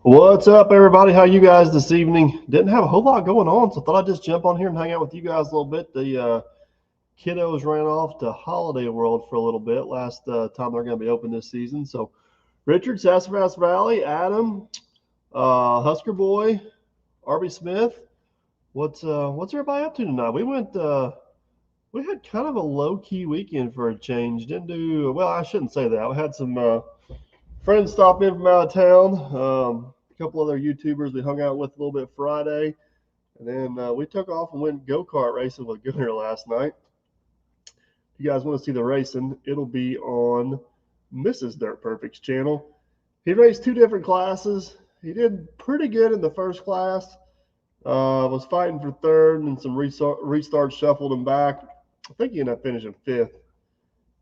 What's up, everybody? How you guys this evening? Didn't have a whole lot going on, so thought I'd just jump on here and hang out with you guys a little bit. The kiddos ran off to Holiday World for a little bit last time they're going to be open this season. So Richard, Sassafras Valley, Adam, Husker Boy, RB Smith. What's everybody up to tonight? We had kind of a low key weekend for a change. Didn't do well. I shouldn't say that. We had some friends stop in from out of town. A couple other YouTubers we hung out with a little bit Friday, and then we took off and went go-kart racing with Gunner last night. If you guys want to see the racing, it'll be on Mrs. Dirt Perfect's channel. He raced two different classes. He did pretty good in the first class. Was fighting for third, and some restarts shuffled him back. I think he ended up finishing fifth.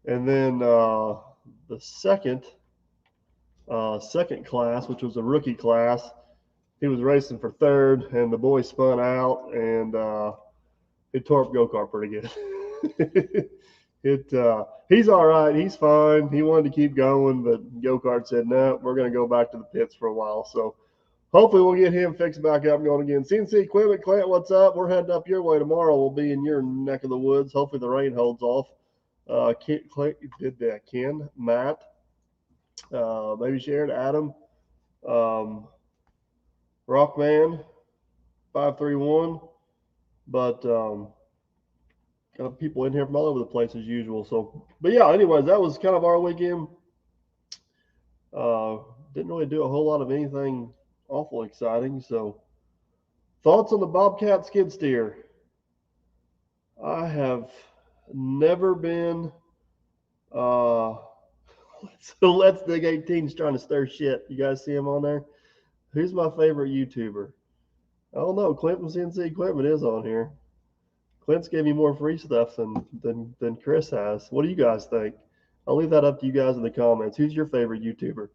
And then the second class, which was a rookie class, he was racing for third, and the boy spun out, and it tore up go-kart pretty good. He's all right. He's fine. He wanted to keep going, but go-kart said, no, we're going to go back to the pits for a while. So hopefully we'll get him fixed back up and going again. CNC Equipment, Clint, what's up? We're heading up your way tomorrow. We'll be in your neck of the woods. Hopefully the rain holds off. Clint did that. Ken, Matt, maybe Sharon, Adam, Rockman, 531. But got people in here from all over the place as usual. So, but yeah, anyways, that was kind of our weekend. Didn't really do a whole lot of anything awful exciting. So, thoughts on the Bobcat skid steer? I have never been. So Let's Dig 18's trying to stir shit. You guys see him on there? Who's my favorite YouTuber? I don't know. Clint from CNC Equipment is on here. Clint's gave me more free stuff than Chris has. What do you guys think? I'll leave that up to you guys in the comments. Who's your favorite YouTuber?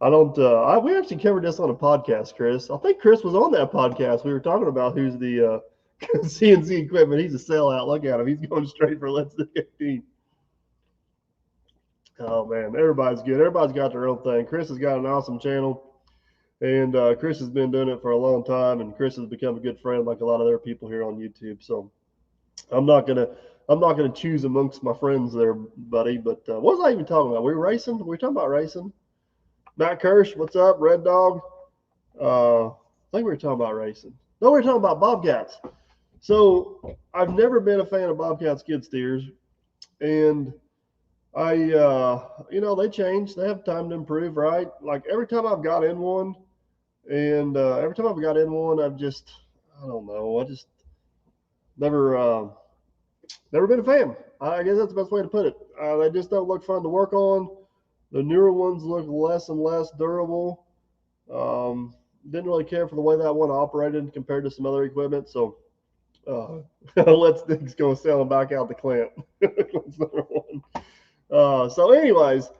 We actually covered this on a podcast, Chris. I think Chris was on that podcast. We were talking about who's the CNC Equipment. He's a sellout. Look at him. He's going straight for Let's Dig 18. Oh, man. Everybody's good. Everybody's got their own thing. Chris has got an awesome channel, and Chris has been doing it for a long time, and Chris has become a good friend like a lot of other people here on YouTube. So I'm not gonna choose amongst my friends there, buddy. But what was I even talking about? We were racing? Were we talking about racing? Matt Kirsch, what's up? Red Dog. I think we were talking about racing. No, we were talking about Bobcats. So I've never been a fan of Bobcat skid steers, and they change. They have time to improve, right? Like every time I've got in one, and every time I've got in one, I don't know. I just never been a fan. I guess that's the best way to put it. They just don't look fun to work on. The newer ones look less and less durable. Didn't really care for the way that one operated compared to some other equipment. So Let's Dig's going to sell them back out to Clint. So anyways,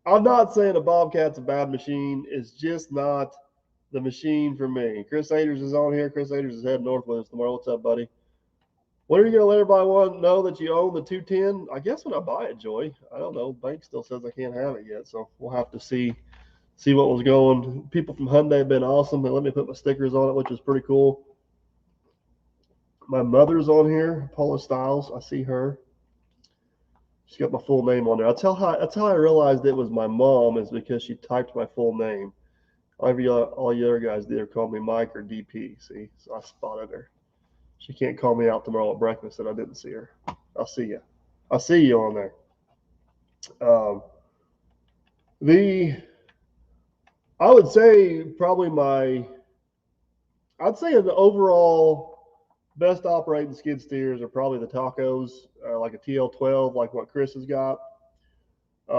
I'm not saying a Bobcat's a bad machine. It's just not the machine for me. Chris Aders is on here. Chris Aders is heading north with us tomorrow. What's up, buddy? When are you going to let everybody know that you own the 210? I guess when I buy it, Joy. I don't know. Bank still says I can't have it yet, so we'll have to see what was going. People from Hyundai have been awesome. They let me put my stickers on it, which is pretty cool. My mother's on here, Paula Stiles. I see her. She's got my full name on there. That's how I realized it was my mom, is because she typed my full name. All you other guys there call me Mike or DP. See, so I spotted her. She can't call me out tomorrow at breakfast that I didn't see her. I'll see you. I'll see you on there. I would say probably I'd say the overall best operating skid steers are probably the Tacos, like a TL12, like what Chris has got. They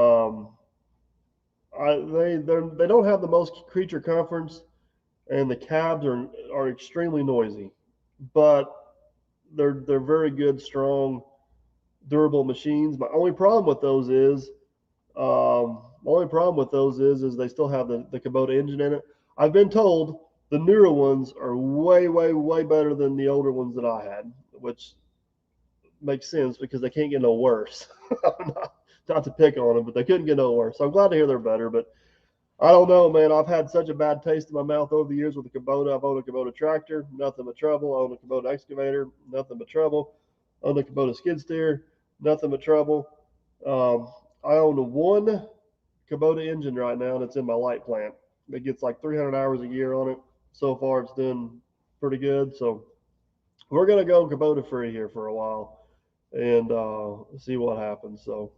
don't have the most creature comforts, and the cabs are extremely noisy, but they're very good, strong, durable machines. My only problem with those is they still have the Kubota engine in it. I've been told the newer ones are way, way, way better than the older ones that I had, which makes sense because they can't get no worse. not to pick on them, but they couldn't get no worse. So I'm glad to hear they're better. But I don't know, man. I've had such a bad taste in my mouth over the years with the Kubota. I've owned a Kubota tractor, nothing but trouble. I own a Kubota excavator, nothing but trouble. I own a Kubota skid steer, nothing but trouble. I own one Kubota engine right now, and it's in my light plant. It gets like 300 hours a year on it. So far, it's doing pretty good. So we're gonna go Kubota free here for a while and see what happens. So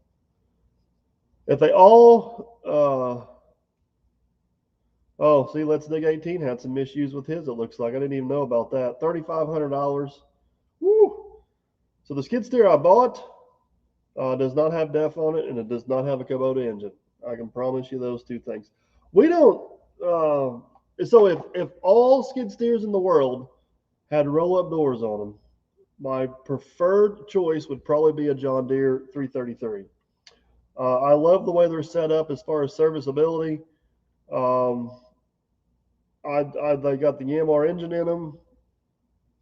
if they all, oh, see, Let's Dig 18 had some issues with his. It looks like I didn't even know about that. $3,500. Woo! So the skid steer I bought does not have DEF on it, and it does not have a Kubota engine. I can promise you those two things. We don't. So if all skid steers in the world had roll-up doors on them, my preferred choice would probably be a John Deere 333. I love the way they're set up as far as serviceability. They got the Yamar engine in them.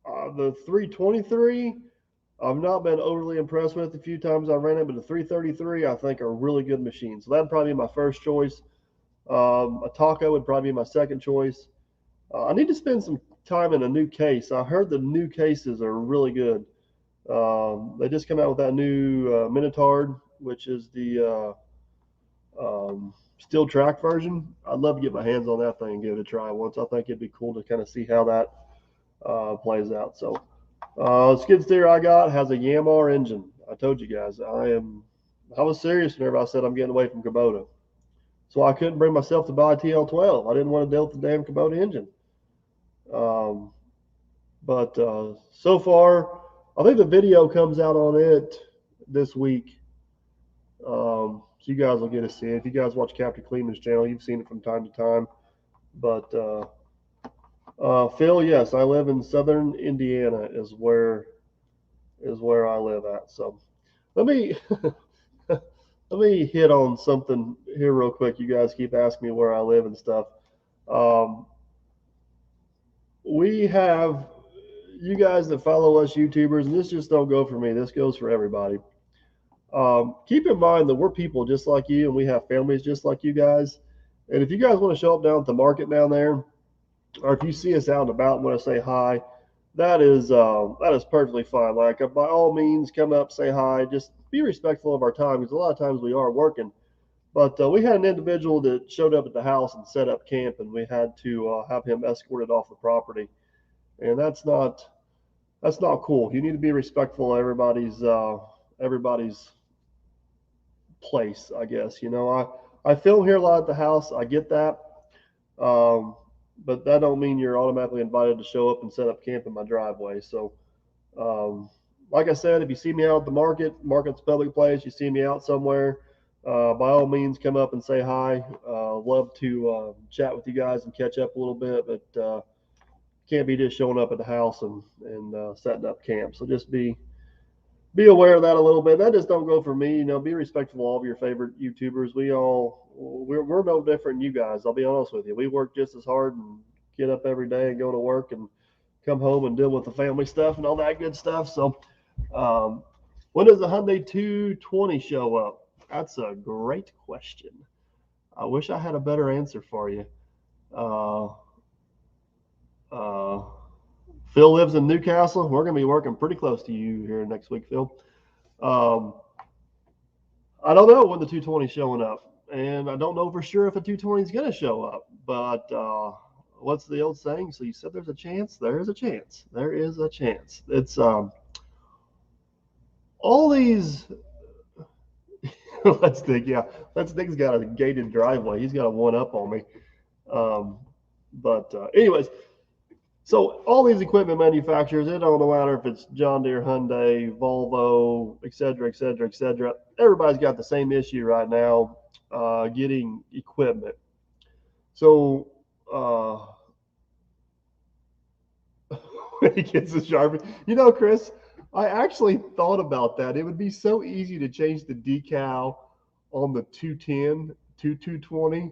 The 323, I've not been overly impressed with a few times I ran it, but the 333 I think are a really good machine. So that'd probably be my first choice. A Taco would probably be my second choice. I need to spend some time in a new case. I heard the new cases are really good. They just come out with that new Minotard, which is the steel track version. I'd love to get my hands on that thing and give it a try once. I think it'd be cool to kind of see how that plays out. So skid steer I got has a Yamar engine. I told you guys I was serious whenever I said I'm getting away from Kubota. So I couldn't bring myself to buy a TL12. I didn't want to deal with the damn Kubota engine. But so far, I think the video comes out on it this week. So you guys will get to see it. If you guys watch Captain Kleeman's channel, you've seen it from time to time. But Phil, yes, I live in southern Indiana is where I live at. So let me let me hit on something here real quick. You guys keep asking me where I live and stuff. We have you guys that follow us YouTubers, and this just don't go for me. This goes for everybody. Keep in mind that we're people just like you, and we have families just like you guys. And if you guys want to show up down at the market down there, or if you see us out and about and want to say hi, that is perfectly fine. Like by all means, come up, say hi. Just be respectful of our time because a lot of times we are working. But we had an individual that showed up at the house and set up camp, and we had to have him escorted off the property, and that's not cool. You need to be respectful of everybody's place, I guess. You know, I film here a lot at the house. I get that, but that don't mean you're automatically invited to show up and set up camp in my driveway. So, like I said, if you see me out at the market's a public place, you see me out somewhere, by all means, come up and say hi. Love to chat with you guys and catch up a little bit, but can't be just showing up at the house and setting up camp. So just be aware of that a little bit. That just don't go for me. You know, be respectful of all of your favorite YouTubers. We're no different than you guys. I'll be honest with you. We work just as hard and get up every day and go to work and come home and deal with the family stuff and all that good stuff. So when does the Hyundai 220 show up? That's a great question. I wish I had a better answer for you. Phil lives in Newcastle. We're going to be working pretty close to you here next week, Phil. I don't know when the 220 is showing up, and I don't know for sure if a 220 is going to show up. But what's the old saying? So you said there's a chance. There is a chance. There is a chance. It's all these. Let's Dig's got a gated driveway. He's got a one up on me. Anyways, so all these equipment manufacturers, it don't matter if it's John Deere, Hyundai, Volvo, et cetera, et cetera, et cetera. Everybody's got the same issue right now, getting equipment. So when he gets the Sharpie, you know, Chris, I actually thought about that. It would be so easy to change the decal on the 210 to 220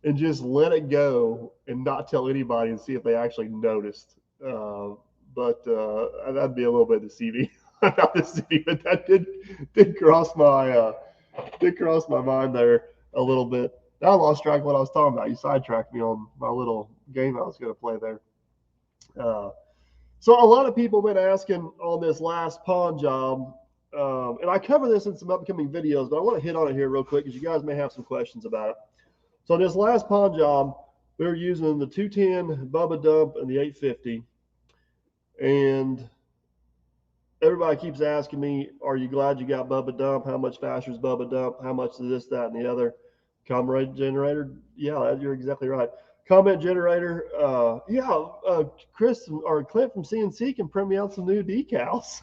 and just let it go and not tell anybody and see if they actually noticed. But that'd be a little bit deceiving. Not deceiving, but that did cross my Did cross my mind there a little bit. Now I lost track of what I was talking about. You sidetracked me on my little game I was going to play there. Uh, so a lot of people have been asking on this last pond job, and I cover this in some upcoming videos, but I want to hit on it here real quick because you guys may have some questions about it. So this last pond job, we were using the 210 Bubba dump and the 850, and everybody keeps asking me, "Are you glad you got Bubba dump? How much faster is Bubba dump? How much is this, that, and the other?" Comment generator, yeah, you're exactly right. Comment generator, Chris or Clint from CNC can print me out some new decals.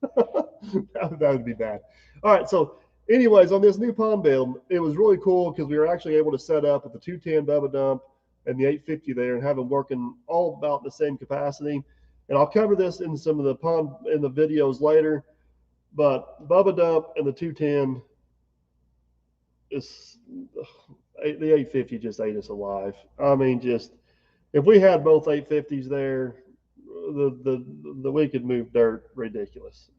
That would be bad. All right, so anyways, on this new pond build, it was really cool because we were actually able to set up with the 210 Bubba dump and the 850 there and have them working all about the same capacity. And I'll cover this in some of the pond in the videos later. But Bubba dump and the 210 is the 850 just ate us alive. I mean, just if we had both 850s there, the we could move dirt ridiculous.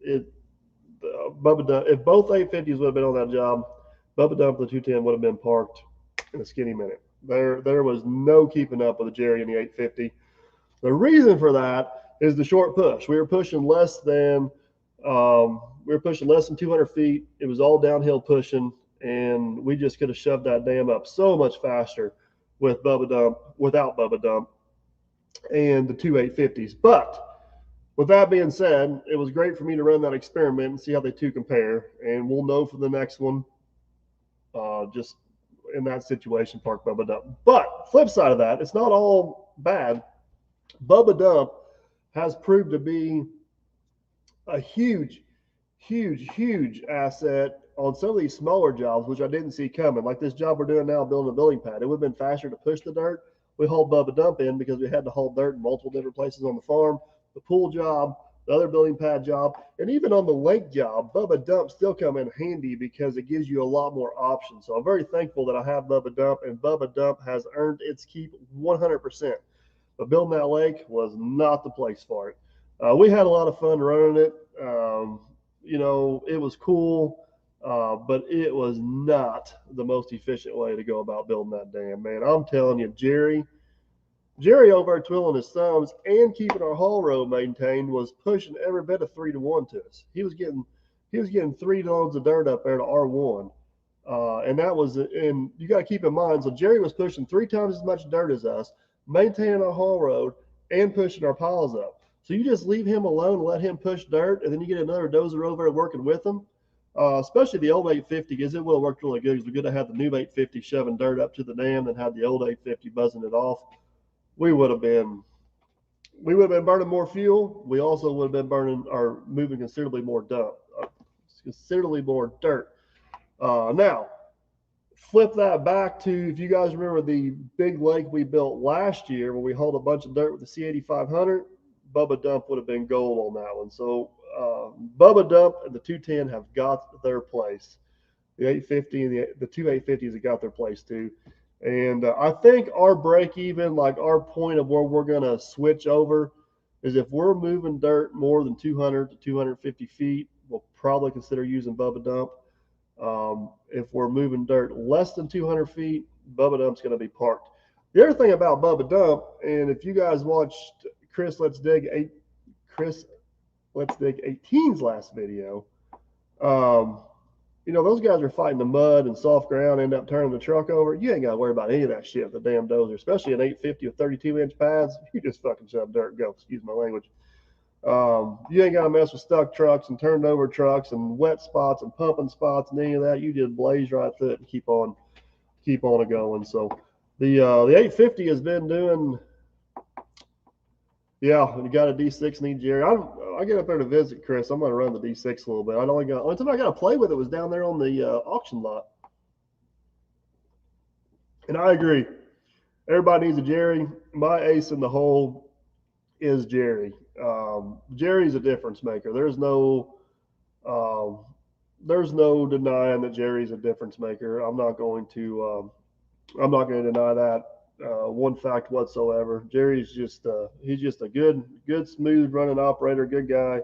Bubba dump, if both 850s would have been on that job, Bubba dump the 210 would have been parked in a skinny minute. There was no keeping up with the Jerry and the 850. The reason for that is the short push. We were pushing less than 200 feet. It was all downhill pushing, and we just could have shoved that dam up so much faster with Bubba dump without Bubba dump and the two 850s. But with that being said, it was great for me to run that experiment and see how they two compare, and we'll know for the next one. Just in that situation, park Bubba dump. But flip side of that, it's not all bad. Bubba dump has proved to be a huge, huge, huge asset on some of these smaller jobs, which I didn't see coming. Like this job we're doing now, building a building pad. It would have been faster to push the dirt. We hauled Bubba dump in because we had to haul dirt in multiple different places on the farm. The pool job, the other building pad job, and even on the lake job, Bubba dump still come in handy because it gives you a lot more options. So I'm very thankful that I have Bubba dump, and Bubba dump has earned its keep 100%. But building that lake was not the place for it. We had a lot of fun running it. It was cool, but it was not the most efficient way to go about building that dam, man. I'm telling you, Jerry over there twiddling his thumbs and keeping our haul road maintained was pushing every bit of 3-to-1 to us. He was getting 3 loads of dirt up there to R1. And that was, and you got to keep in mind, so Jerry was pushing 3 times as much dirt as us, maintaining our haul road and pushing our piles up. So you just leave him alone and let him push dirt, and then you get another dozer over there working with him. Especially the old 850, because it would have worked really good because we could have had the new 850 shoving dirt up to the dam and had the old 850 buzzing it off. We would have been burning more fuel. We also would have been burning or moving considerably more dirt. Now, flip that back to, if you guys remember the big lake we built last year when we hauled a bunch of dirt with the C8500, Bubba dump would have been gold on that one. So Bubba dump and the 210 have got their place. The 850 and the two 850s have got their place too. And I think our break even, like our point of where we're going to switch over, is if we're moving dirt more than 200 to 250 feet, we'll probably consider using Bubba dump. If we're moving dirt less than 200 feet, Bubba dump's going to be parked. The other thing about Bubba dump, and if you guys watched Chris Let's Dig 18's last video, those guys are fighting the mud and soft ground, end up turning the truck over. You ain't got to worry about any of that shit with the damn dozer, especially an 850 with 32-inch pads. You just fucking shove dirt and go, excuse my language. You ain't got to mess with stuck trucks and turned over trucks and wet spots and pumping spots and any of that. You just blaze right through it and keep on it going. So the 850 has been doing, yeah, you got a D6 need Jerry. I get up there to visit Chris. I'm going to run the D6 a little bit. Only time I got to play with it was down there on the auction lot. And I agree. Everybody needs a Jerry. My ace in the hole is Jerry. Jerry's a difference maker. There's no denying that Jerry's a difference maker. I'm not going to deny that one fact whatsoever. Jerry's he's just a good, smooth running operator, good guy.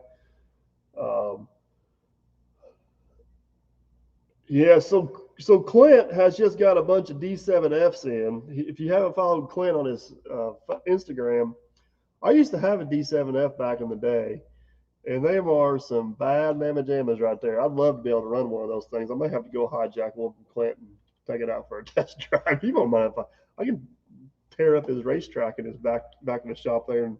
Yeah, so Clint has just got a bunch of D7Fs in. If you haven't followed Clint on his Instagram, I used to have a D7F back in the day, and they are some bad mamma jammas right there. I'd love to be able to run one of those things. I might have to go hijack one from Clint and take it out for a test drive. You won't mind if I can tear up his racetrack in his back in the shop there and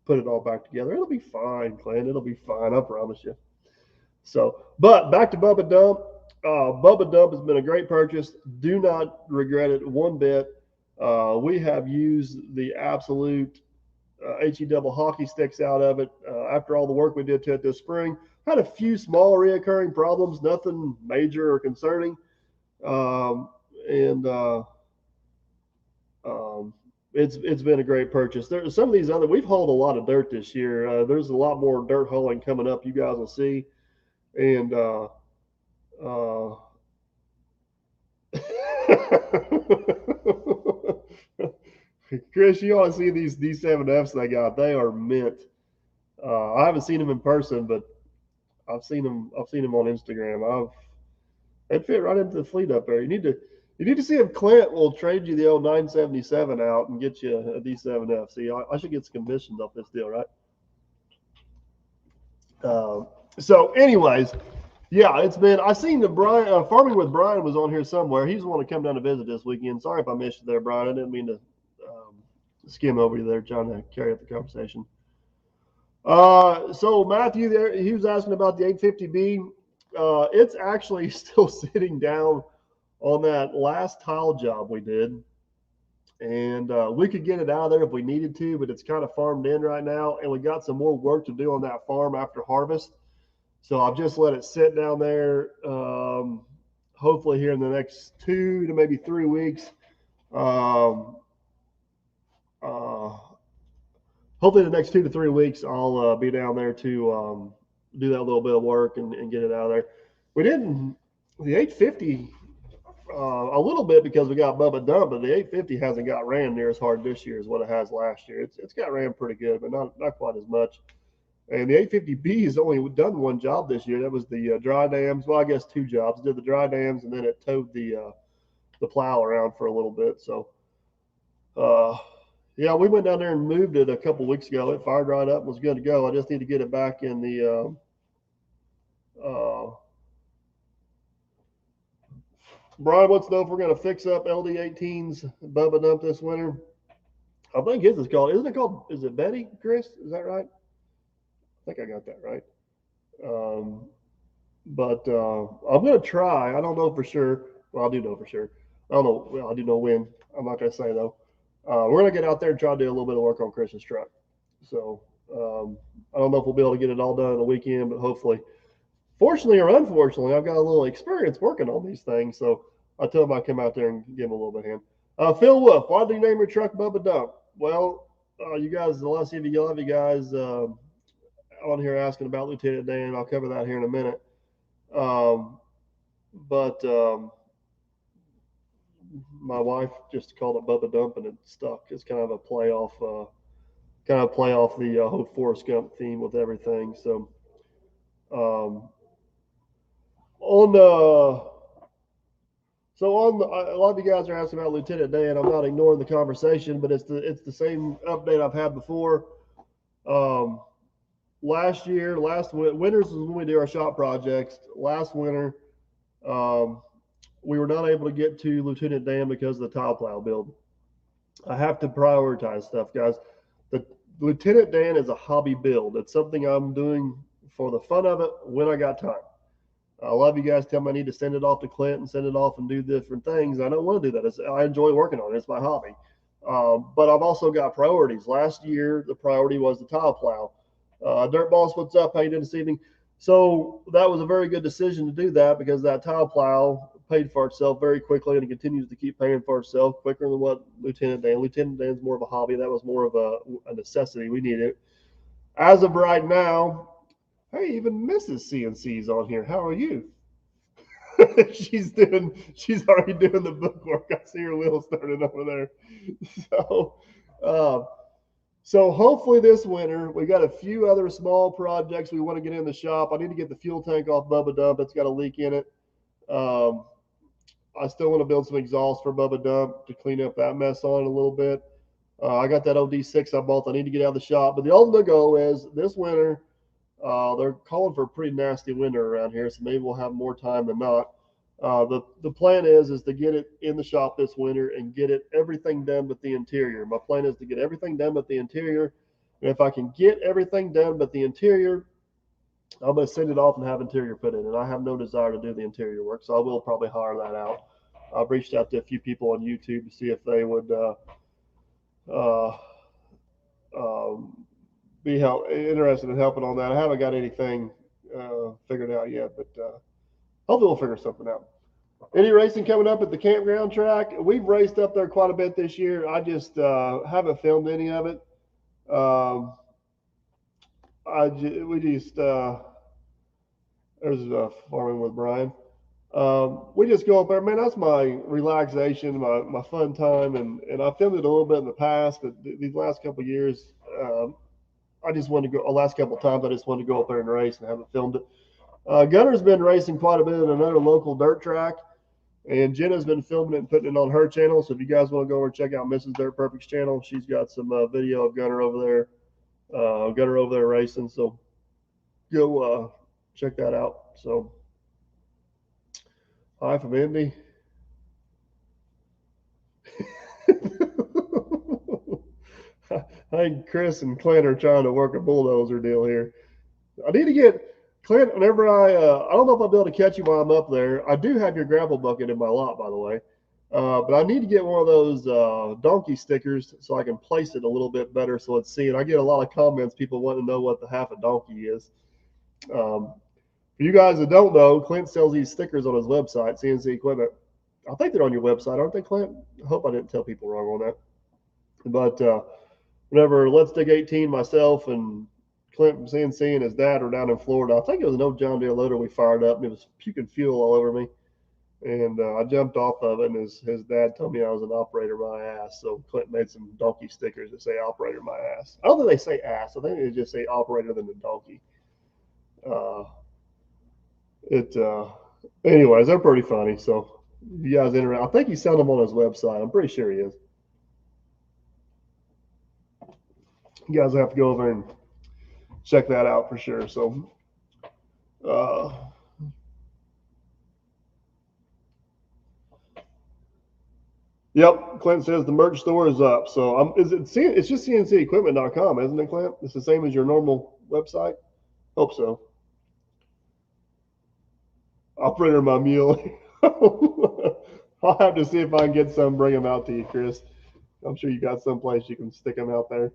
put it all back together. It'll be fine, Clint. It'll be fine. I promise you. So, but back to Bubba Dump. Bubba Dump has been a great purchase. Do not regret it one bit. We have used the absolute HE double hockey sticks out of it after all the work we did to it this spring. Had a few small reoccurring problems, nothing major or concerning. And it's been a great purchase. There's some of these other, we've hauled a lot of dirt this year. There's a lot more dirt hauling coming up. You guys will see. And Chris, you ought to see these D7Fs they got. They are mint. I haven't seen them in person, but I've seen them. I've seen them on Instagram. They'd fit right into the fleet up there. You need to see if Clint will trade you the old 977 out and get you a D7F. See, I should get some commissions off this deal, right? So, anyways, yeah, it's been. I seen the Brian farming with Brian was on here somewhere. He's the one to come down to visit this weekend. Sorry if I missed you there, Brian. I didn't mean to skim over you there, trying to carry up the conversation. So Matthew, there he was asking about the 850B. It's actually still sitting down on that last tile job we did, and we could get it out of there if we needed to, but it's kind of farmed in right now, and we got some more work to do on that farm after harvest. So I've just let it sit down there. Hopefully here in the next 2 to maybe 3 weeks. Hopefully the next 2 to 3 weeks I'll be down there to do that little bit of work and get it out of there. We didn't the 850 a little bit because we got Bubba Dump, but the 850 hasn't got ran near as hard this year as what it has last year. It's got ran pretty good, but not quite as much. And the 850B has only done one job this year. That was the dry dams. Well, I guess 2 jobs. It did the dry dams, and then it towed the plow around for a little bit. So, yeah, we went down there and moved it a couple weeks ago. It fired right up and was good to go. I just need to get it back in the Brian wants to know if we're going to fix up LD18's Bubba Dump this winter. I think his is called, isn't it called, is it Betty, Chris? Is that right? I think I got that right. But I'm going to try. I don't know for sure. Well, I do know for sure. I don't know. Well, I do know when. I'm not going to say, though. We're going to get out there and try to do a little bit of work on Chris's truck. So I don't know if we'll be able to get it all done in a weekend, but hopefully. Fortunately or unfortunately, I've got a little experience working on these things. So I told him I'd come out there and give him a little bit of hand. Phil Wolf, why do you name your truck Bubba Dump? Well, you guys, the last of you, love you guys on here asking about Lieutenant Dan. I'll cover that here in a minute. But my wife just called it Bubba Dump and it stuck. It's kind of a play off the whole Forrest Gump theme with everything. So a lot of you guys are asking about Lieutenant Dan. I'm not ignoring the conversation, but it's the same update I've had before. Last winters is when we do our shop projects. Last winter, we were not able to get to Lieutenant Dan because of the tile plow build. I have to prioritize stuff, guys. The Lieutenant Dan is a hobby build. It's something I'm doing for the fun of it when I got time. A lot of you guys tell me I need to send it off to Clint and send it off and do different things. I don't want to do that. I enjoy working on it. It's my hobby. But I've also got priorities. Last year, the priority was the tile plow. Dirt Boss, what's up? How you doing this evening? So that was a very good decision to do that because that tile plow paid for itself very quickly and it continues to keep paying for itself quicker than what Lieutenant Dan. Lieutenant Dan's more of a hobby. That was more of a necessity. We need it. As of right now, hey, even Mrs. CNC's on here. How are you? she's already doing the bookwork. I see her wheels starting over there. So hopefully this winter, we got a few other small projects we want to get in the shop. I need to get the fuel tank off Bubba Dump. It's got a leak in it. I still want to build some exhaust for Bubba Dump to clean up that mess on it a little bit. I got that OD6 I bought. I need to get out of the shop. But the ultimate goal is this winter, they're calling for a pretty nasty winter around here, so maybe we'll have more time than not. The plan is to get it in the shop this winter and get it everything done but the interior. My plan is to get everything done but the interior. And if I can get everything done but the interior, I'm going to send it off and have interior put in. And I have no desire to do the interior work, so I will probably hire that out. I've reached out to a few people on YouTube to see if they would uh, be interested in helping on that. I haven't got anything figured out yet, but hopefully we'll figure something out. Any racing coming up at the campground track? We've raced up there quite a bit this year. I just haven't filmed any of it. There's farming with Brian. We just go up there, man. That's my relaxation, my fun time, and I filmed it a little bit in the past, but these last couple of years, I just wanted to go. The last couple of times, I just wanted to go up there and race, and haven't filmed it. Gunner's been racing quite a bit at another local dirt track, and Jenna's been filming it and putting it on her channel. So if you guys want to go over and check out Mrs. Dirt Perfect's channel, she's got some video of Gunner over there racing. So go check that out. So hi from Indy. I think Chris and Clint are trying to work a bulldozer deal here. I need to get Clint, whenever I don't know if I'll be able to catch you while I'm up there. I do have your gravel bucket in my lot, by the way. But I need to get one of those donkey stickers so I can place it a little bit better so it's seen. I get a lot of comments, people wanting to know what the half a donkey is. For you guys that don't know, Clint sells these stickers on his website, CNC Equipment. I think they're on your website, aren't they, Clint? I hope I didn't tell people wrong on that. But whenever Let's Dig 18, myself and Clint from CNC and his dad were down in Florida, I think it was an old John Deere loader we fired up, and it was puking fuel all over me. And I jumped off of it, and his dad told me I was an operator my ass. So Clint made some donkey stickers that say operator my ass. I don't think they say ass. I think they just say operator than the donkey. Anyways, they're pretty funny. So if you guys interested, I think he's selling them on his website. I'm pretty sure he is. You guys have to go over and check that out for sure. So, yep, Clint says the merch store is up. So it's just cncequipment.com, isn't it, Clint? It's the same as your normal website? Hope so. Operator my mule. I'll have to see if I can get some, bring them out to you, Chris. I'm sure you got some place you can stick them out there.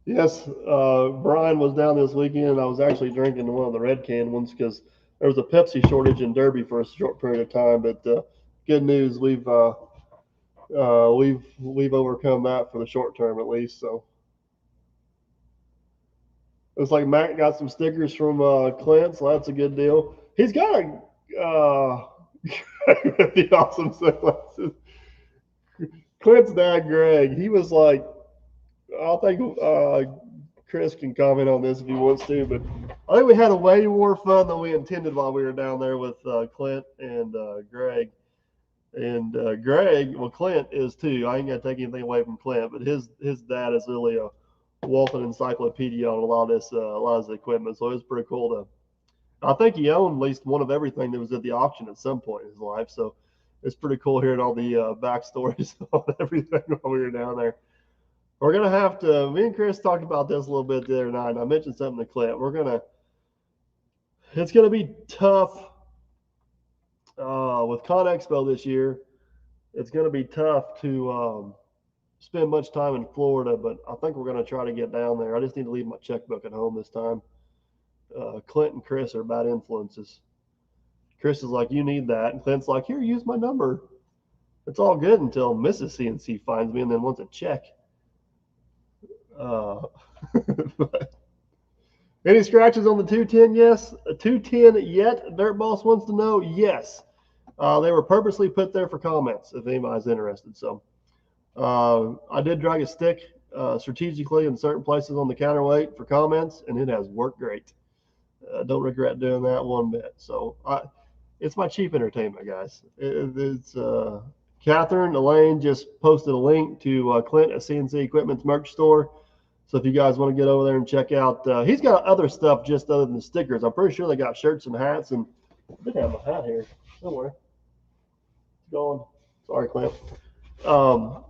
Yes, Brian was down this weekend, and I was actually drinking one of the red can ones because there was a Pepsi shortage in Derby for a short period of time. But good news, we've overcome that for the short term at least. So looks like Mac got some stickers from Clint, so that's a good deal. He's got the awesome sunglasses. Clint's dad, Greg, he was like, I think Chris can comment on this if he wants to, but I think we had a way more fun than we intended while we were down there with Clint and Greg. And Greg, well, Clint is too. I ain't gonna take anything away from Clint, but his dad is really a walking encyclopedia on a lot of his equipment. So it was pretty cool to. I think he owned at least one of everything that was at the auction at some point in his life. So it's pretty cool hearing all the backstories on everything while we were down there. We're going to have to, me and Chris talked about this a little bit the other night, and I mentioned something to Clint. It's going to be tough with Con Expo this year. It's going to be tough to spend much time in Florida, but I think we're going to try to get down there. I just need to leave my checkbook at home this time. Clint and Chris are bad influences. Chris is like, you need that. And Clint's like, here, use my number. It's all good until Mrs. CNC finds me and then wants a check. Any scratches on the 210? Yes. A 210 yet? Dirt Boss wants to know. Yes. They were purposely put there for comments if anybody's interested. So I did drag a stick strategically in certain places on the counterweight for comments, and it has worked great. Don't regret doing that one bit. So it's my cheap entertainment, guys. It's Catherine Elaine just posted a link to Clint at CNC Equipment's merch store. So if you guys want to get over there and check out, he's got other stuff just other than the stickers. I'm pretty sure they got shirts and hats, and I did have my hat here somewhere. It's gone. Sorry, Clint. Yeah,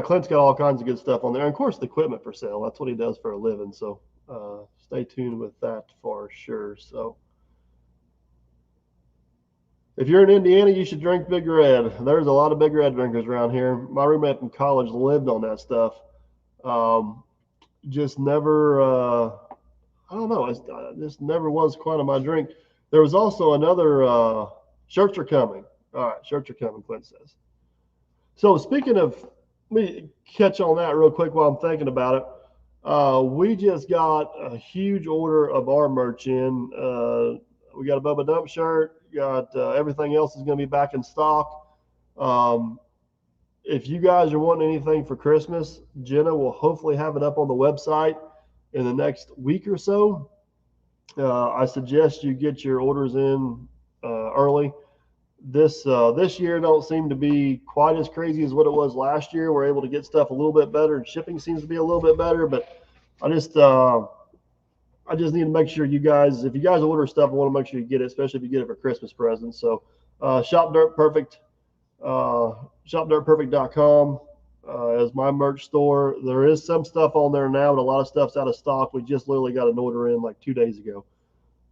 Clint's got all kinds of good stuff on there. And of course, the equipment for sale. That's what he does for a living. So stay tuned with that for sure. So if you're in Indiana, you should drink Big Red. There's a lot of Big Red drinkers around here. My roommate from college lived on that stuff. Just never, I don't know. It just never was quite on my drink. There was also another, shirts are coming. All right, shirts are coming, Clint says. So speaking of, let me catch on that real quick while I'm thinking about it. We just got a huge order of our merch in. We got a Bubba Dump shirt. Got everything else is going to be back in stock. If you guys are wanting anything for Christmas, Jenna will hopefully have it up on the website in the next week or so. I suggest you get your orders in early. This year don't seem to be quite as crazy as what it was last year. We're able to get stuff a little bit better, and shipping seems to be a little bit better. But I just need to make sure you guys, if you guys order stuff, I want to make sure you get it, especially if you get it for Christmas presents. So Shop Dirt Perfect, shopdirtperfect.com is my merch store. There is some stuff on there now, but a lot of stuff's out of stock. We just literally got an order in like 2 days ago.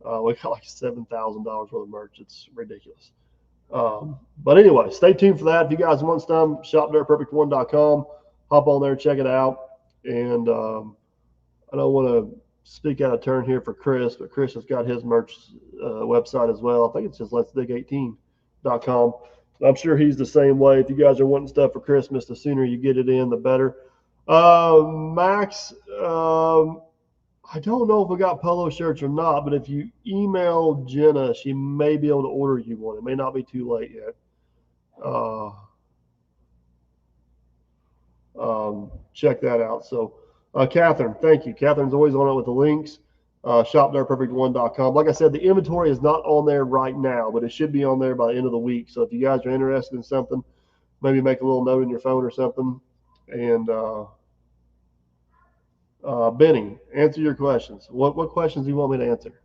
We got like $7,000 worth of merch. It's ridiculous. But anyway, stay tuned for that. If you guys want some, shopdirtperfect1.com. Hop on there, check it out. And I don't want to speak out of turn here for Chris, but Chris has got his merch website as well. I think it's just letsdig18.com. I'm sure he's the same way. If you guys are wanting stuff for Christmas, the sooner you get it in, the better. Max, I don't know if we got polo shirts or not, but if you email Jenna, she may be able to order you one. It may not be too late yet. Check that out. So, Catherine, thank you. Catherine's always on it with the links. Shopdirtperfect1.com. Like I said, the inventory is not on there right now, but it should be on there by the end of the week. So if you guys are interested in something, maybe make a little note in your phone or something. And Benny, answer your questions. What questions do you want me to answer?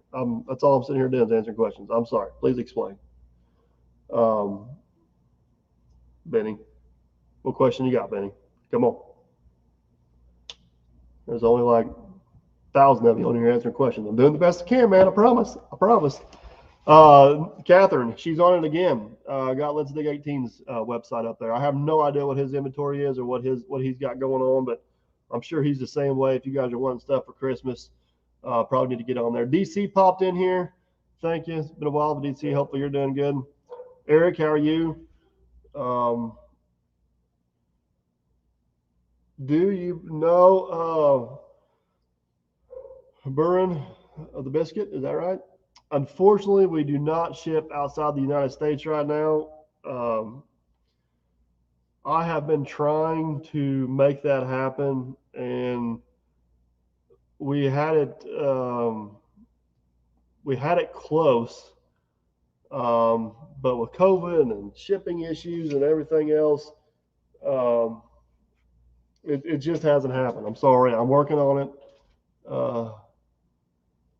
That's all I'm sitting here doing is answering questions. I'm sorry. Please explain. Benny, what question you got, Benny? Come on. There's only like 1,000 of you on here answering questions. I'm doing the best I can, man. I promise. I promise. Catherine, she's on it again. Got Let's Dig 18's website up there. I have no idea what his inventory is or what he's got going on, but I'm sure he's the same way. If you guys are wanting stuff for Christmas, probably need to get on there. DC popped in here. Thank you. It's been a while, but DC, hopefully you're doing good. Eric, how are you? Do you know Burin of the Biscuit? Is that right? Unfortunately, we do not ship outside the United States right now. I have been trying to make that happen, and we had it close, but with COVID and shipping issues and everything else, it just hasn't happened. I'm sorry. I'm working on it.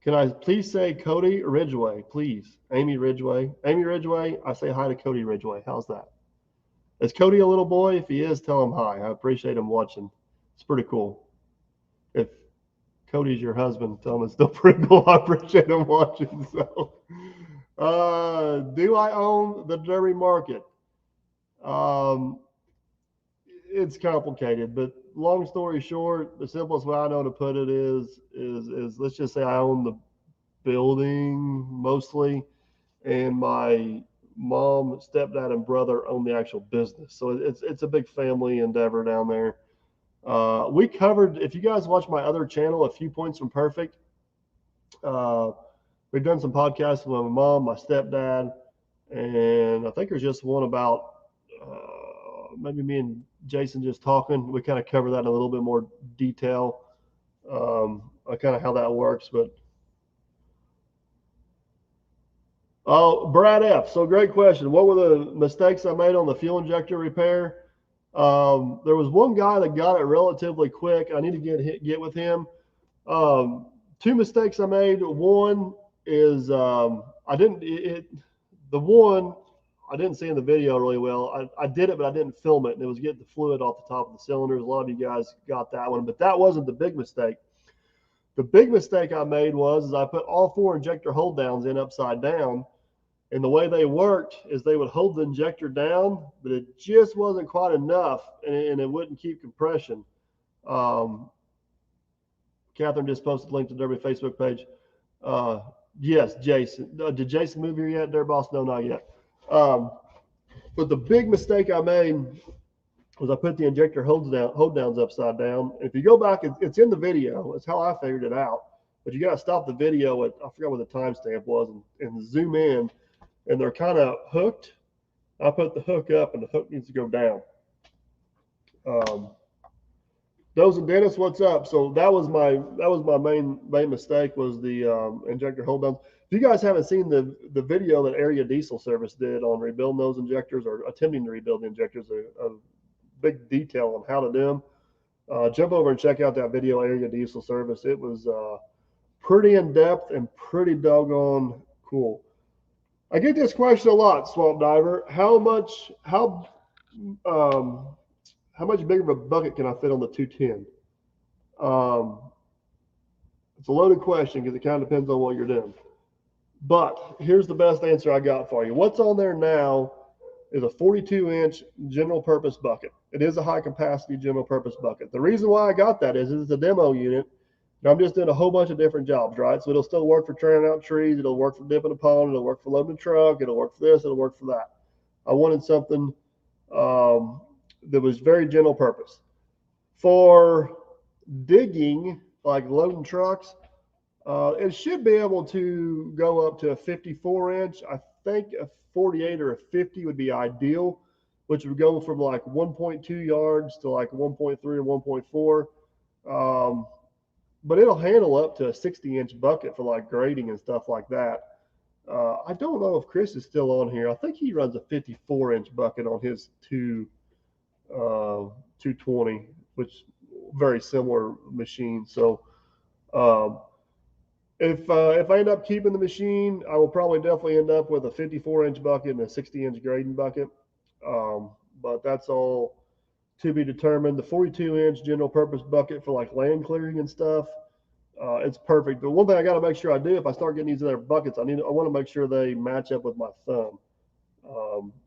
Can I please say Cody Ridgway, please? Amy Ridgway. Amy Ridgway, I say hi to Cody Ridgway. How's that? Is Cody a little boy? If he is, tell him hi. I appreciate him watching. It's pretty cool. If Cody's your husband, tell him it's still pretty cool. I appreciate him watching. So, do I own the Derby Market? It's complicated, but long story short, the simplest way I know to put it is let's just say I own the building mostly, and my mom, stepdad, and brother own the actual business. So it's a big family endeavor down there. We covered, if you guys watch my other channel, A Few Points from Perfect, we've done some podcasts with my mom, my stepdad, and I think there's just one about maybe me and Jason just talking. We kind of cover that in a little bit more detail, kind of how that works. But oh, Brad F. So great question. What were the mistakes I made on the fuel injector repair? There was one guy that got it relatively quick. I need to get with him. Two mistakes I made. One is I didn't see in the video really well. I did it, but I didn't film it, and it was getting the fluid off the top of the cylinders. A lot of you guys got that one, but that wasn't the big mistake. The big mistake I made was I put all 4 injector hold downs in upside down, and the way they worked is they would hold the injector down, but it just wasn't quite enough, and it wouldn't keep compression. Catherine just posted a link to Derby Facebook page. Yes, Jason. Did Jason move here yet, Derby Boss? No, not yet. But the big mistake I made was I put the injector hold downs upside down. And if you go back, it's in the video. It's how I figured it out. But you got to stop the video at, I forgot what the timestamp was, and zoom in. And they're kind of hooked. I put the hook up, and the hook needs to go down. Those and Dennis, what's up? So that was my main mistake, was the injector hold down. If you guys haven't seen the video that Ariat Diesel Service did on rebuilding those injectors, or attempting to rebuild the injectors, a big detail on how to do them, jump over and check out that video, Ariat Diesel Service. It was pretty in depth and pretty doggone cool. I get this question a lot, Swamp Diver. How much bigger of a bucket can I fit on the 210? It's a loaded question because it kind of depends on what you're doing. But here's the best answer I got for you. What's on there now is a 42-inch general purpose bucket. It is a high capacity general purpose bucket. The reason why I got that is it's a demo unit, and I'm just doing a whole bunch of different jobs, right? So it'll still work for trailing out trees. It'll work for dipping a pond. It'll work for loading a truck. It'll work for this. It'll work for that. I wanted something that was very general purpose. For digging, like loading trucks, it should be able to go up to a 54-inch. I think a 48 or a 50 would be ideal, which would go from like 1.2 yards to like 1.3 or 1.4. But it'll handle up to a 60-inch bucket for like grading and stuff like that. I don't know if Chris is still on here. I think he runs a 54-inch bucket on his 220, which very similar machine. So if I end up keeping the machine, I will probably definitely end up with a 54-inch bucket and a 60-inch grading bucket. But that's all to be determined. The 42-inch general purpose bucket for like land clearing and stuff, it's perfect. But one thing I got to make sure I do, if I start getting these other buckets, I want to make sure they match up with my thumb.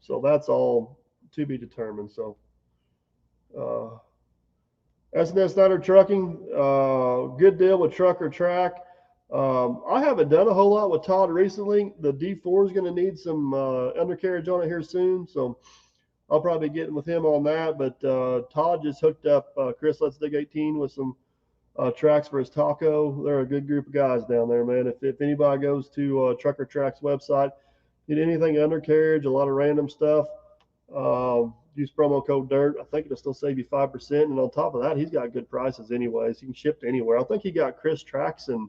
So that's all to be determined. So S&S Snyder Trucking, good deal with Trucker Track. I haven't done a whole lot with Todd recently. The D4 is going to need some undercarriage on it here soon, so I'll probably be getting with him on that. But Todd just hooked up Chris Let's Dig 18 with some tracks for his taco. They're a good group of guys down there, man. If anybody goes to Trucker Track's website, get anything undercarriage, a lot of random stuff, use promo code DIRT. I think it'll still save you 5%. And on top of that, he's got good prices anyways. You can ship to anywhere. I think he got Chris tracks in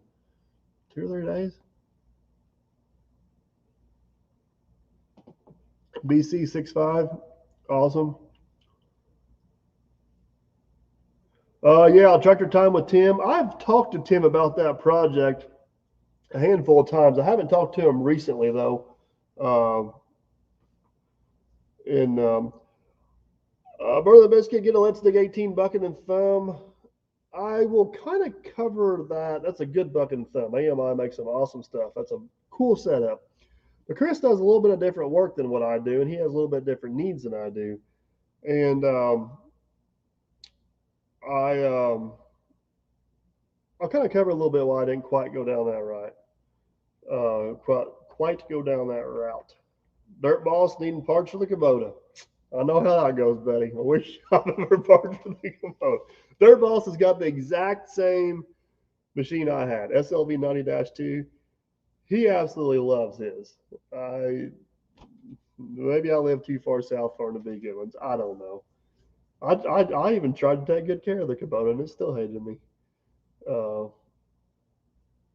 2 or 3 days. BC65. Awesome. Yeah, Tractor Time with Tim. I've talked to Tim about that project a handful of times. I haven't talked to him recently, though. Brother Biscuit, get a Let's Dig 18 bucket and thumb. I will kind of cover that. That's a good bucket and thumb. AMI makes some awesome stuff. That's a cool setup. But Chris does a little bit of different work than what I do, and he has a little bit different needs than I do. And I'll kind of cover a little bit why I didn't quite go down that quite go down that route. Dirt Boss needing parts for the Kubota. I know how that goes, buddy. I wish I never parts for the Kubota. Dirt Boss has got the exact same machine I had, SLV 90-2. He absolutely loves his. Maybe I live too far south for them to be good ones. I don't know. I even tried to take good care of the Kubota, and it still hated me. Uh,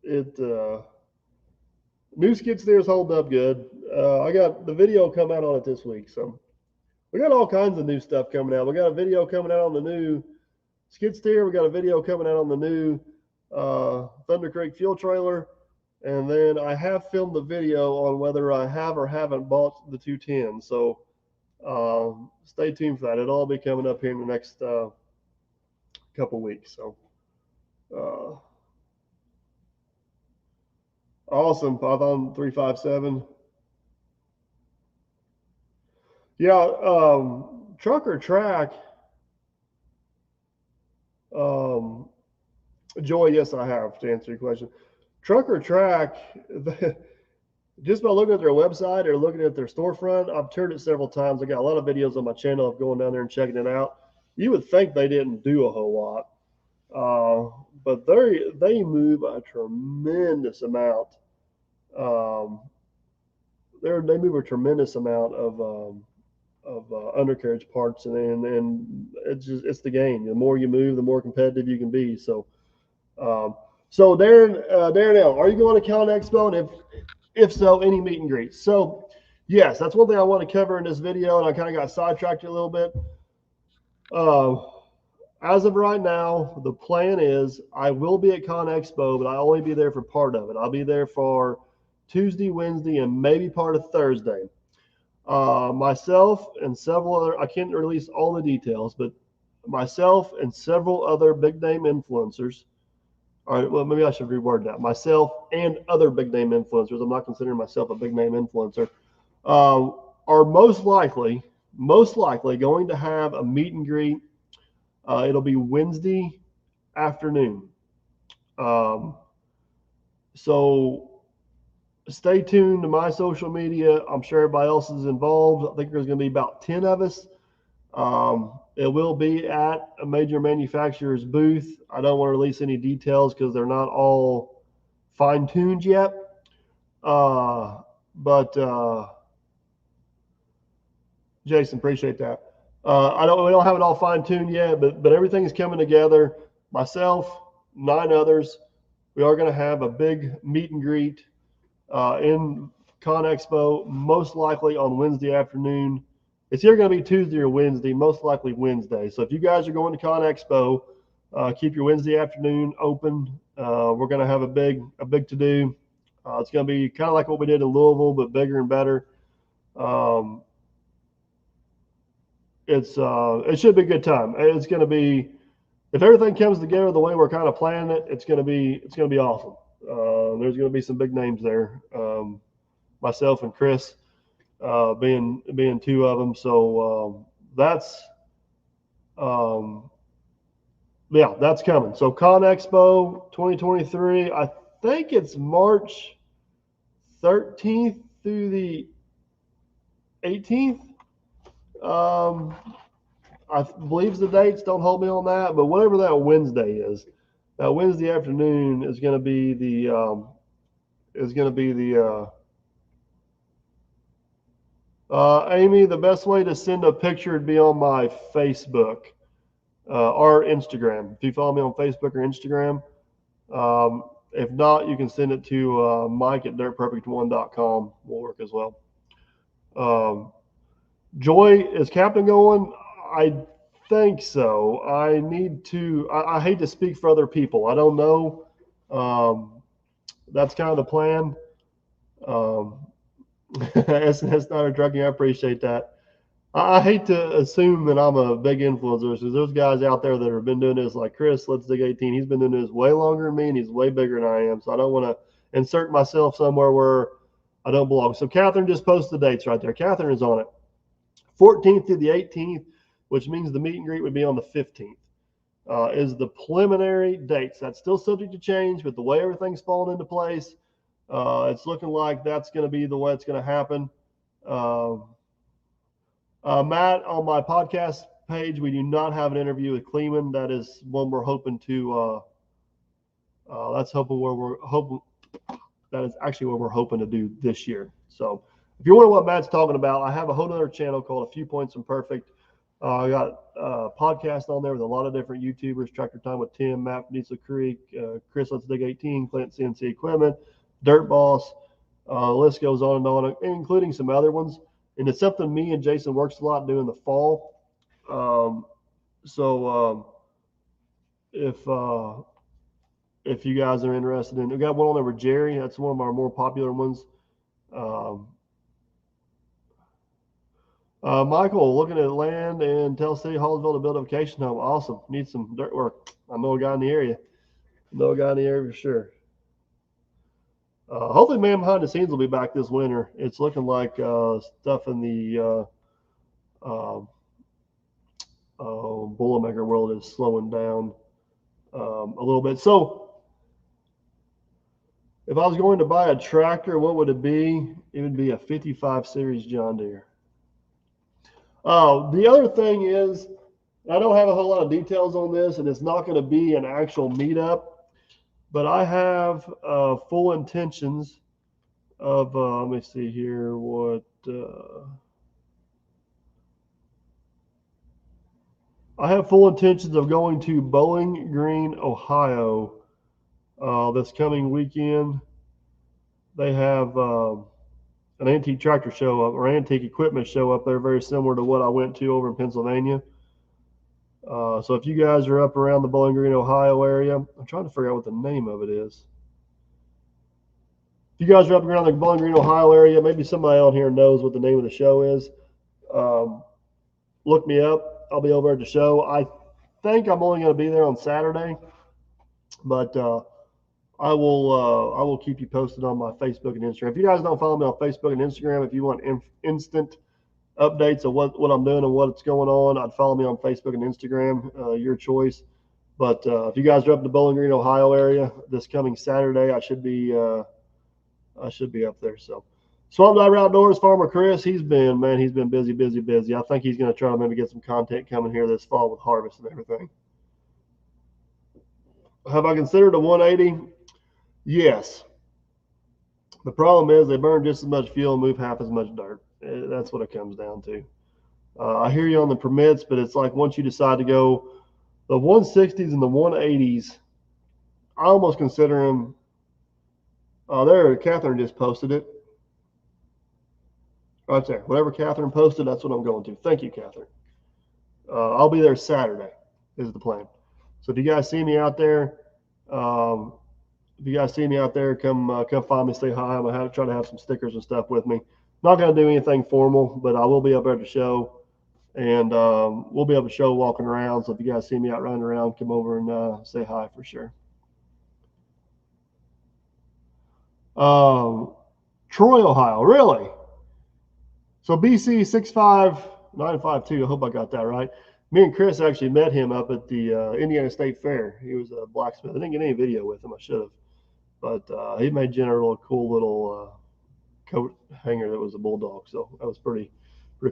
it New skid steers hold up good. I got the video come out on it this week, so we got all kinds of new stuff coming out. We got a video coming out on the new skid steer. We got a video coming out on the new Thunder Creek fuel trailer, and then I have filmed the video on whether I have or haven't bought the 210. So stay tuned for that. It'll all be coming up here in the next couple weeks. So uh, awesome, Python 357. Yeah, truck or track. Joy, yes, I have, to answer your question. Truck or track, just by looking at their website or looking at their storefront, I've toured it several times. I got a lot of videos on my channel of going down there and checking it out. You would think they didn't do a whole lot, but they move a tremendous amount. They move a tremendous amount of undercarriage parts, and it's the game. The more you move, the more competitive you can be. So, Darren L, are you going to Cal Expo? And if so, any meet and greets? So, yes, that's one thing I want to cover in this video, and I kind of got sidetracked a little bit. As of right now, the plan is I will be at Con Expo, but I'll only be there for part of it. I'll be there for Tuesday, Wednesday, and maybe part of Thursday. Myself and several other, I can't release all the details, but myself and several other big name influencers, all right, well, maybe I should reword that. Myself and other big name influencers, I'm not considering myself a big name influencer, are most likely going to have a meet and greet. It'll be Wednesday afternoon. So stay tuned to my social media. I'm sure everybody else is involved. I think there's going to be about 10 of us. It will be at a major manufacturer's booth. I don't want to release any details because they're not all fine-tuned yet. But Jason, appreciate that. We don't have it all fine-tuned yet, but everything is coming together. Myself, 9 others. We are going to have a big meet and greet in Con Expo, most likely on Wednesday afternoon. It's either going to be Tuesday or Wednesday, most likely Wednesday. So if you guys are going to Con Expo, keep your Wednesday afternoon open. We're going to have a big to-do. It's going to be kind of like what we did in Louisville, but bigger and better. It should be a good time. It's going to be, if everything comes together the way we're kind of planning it, it's going to be awesome. There's going to be some big names there. Myself and Chris being 2 of them. So that's coming. So Con Expo 2023, I think it's March 13th through the 18th. I believe the dates. Don't hold me on that, but whatever that Wednesday is, that Wednesday afternoon is going to be the Amy, the best way to send a picture would be on my Facebook or Instagram. If you follow me on Facebook or Instagram, if not, you can send it to Mike at dirtperfect1.com. Will work as well. Joy, is Captain going? I think so. I need to. I hate to speak for other people. I don't know. That's kind of the plan. SNS not a trucking. I appreciate that. I hate to assume that I'm a big influencer because there's guys out there that have been doing this, like Chris, Let's Dig 18. He's been doing this way longer than me, and he's way bigger than I am. So I don't want to insert myself somewhere where I don't belong. So Catherine just posted the dates right there. Catherine is on it. 14th through the 18th, which means the meet and greet would be on the 15th, is the preliminary dates. That's still subject to change, but the way everything's falling into place, it's looking like that's going to be the way it's going to happen. Matt, on my podcast page, we do not have an interview with Kleeman. That is one we're hoping to. That is actually what we're hoping to do this year. So If you wonder what Matt's talking about, I have a whole other channel called A Few Points from Perfect. I got a podcast on there with a lot of different YouTubers, Tractor Time with Tim, Matt from Diesel Creek, Chris Let's Dig 18, Clint CNC Equipment, Dirt Boss. The list goes on, including some other ones. And it's something me and Jason works a lot doing in the fall. If you guys are interested in, we got one on there with Jerry. That's one of our more popular ones. Michael, looking at land in Tell City, Hallsville to build a vacation home. Awesome. Need some dirt work. I know a guy in the area. For sure. Hopefully, man behind the scenes will be back this winter. It's looking like stuff in the Boilermaker world is slowing down a little bit. So, if I was going to buy a tractor, what would it be? It would be a 55 Series John Deere. The other thing is, I don't have a whole lot of details on this, and it's not going to be an actual meetup, but I have full intentions of, let me see here, I have full intentions of going to Bowling Green, Ohio this coming weekend. They have an antique tractor show up, or antique equipment show up there, very similar to what I went to over in Pennsylvania. So if you guys are up around the Bowling Green, Ohio area, I'm trying to figure out what the name of it is. If you guys are up around the Bowling Green, Ohio area, maybe somebody out here knows what the name of the show is. Look me up. I'll be over at the show. I think I'm only going to be there on Saturday, but I will keep you posted on my Facebook and Instagram. If you guys don't follow me on Facebook and Instagram, if you want instant updates of what I'm doing and what's going on, I'd follow me on Facebook and Instagram. Your choice. But if you guys are up in the Bowling Green, Ohio area this coming Saturday, I should be up there. So Swamp Diver Outdoors, Farmer Chris, he's been busy. I think he's going to try to maybe get some content coming here this fall with harvest and everything. Have I considered a 180? Yes. The problem is they burn just as much fuel and move half as much dirt. That's what it comes down to. I hear you on the permits, but it's like once you decide to go the 160s and the 180s, I almost consider them. There, Catherine just posted it. Right there. Whatever Catherine posted, that's what I'm going to. Thank you, Catherine. I'll be there Saturday is the plan. So if you guys see me out there, come find me, say hi. I'm going to try to have some stickers and stuff with me. Not going to do anything formal, but I will be up there at the show, and we'll be able to show walking around. So if you guys see me out running around, come over and say hi for sure. Troy, Ohio, really? So BC 65952. I hope I got that right. Me and Chris actually met him up at the Indiana State Fair. He was a blacksmith. I didn't get any video with him. I should have, but he made Jenner a cool little coat hanger that was a bulldog. So that was pretty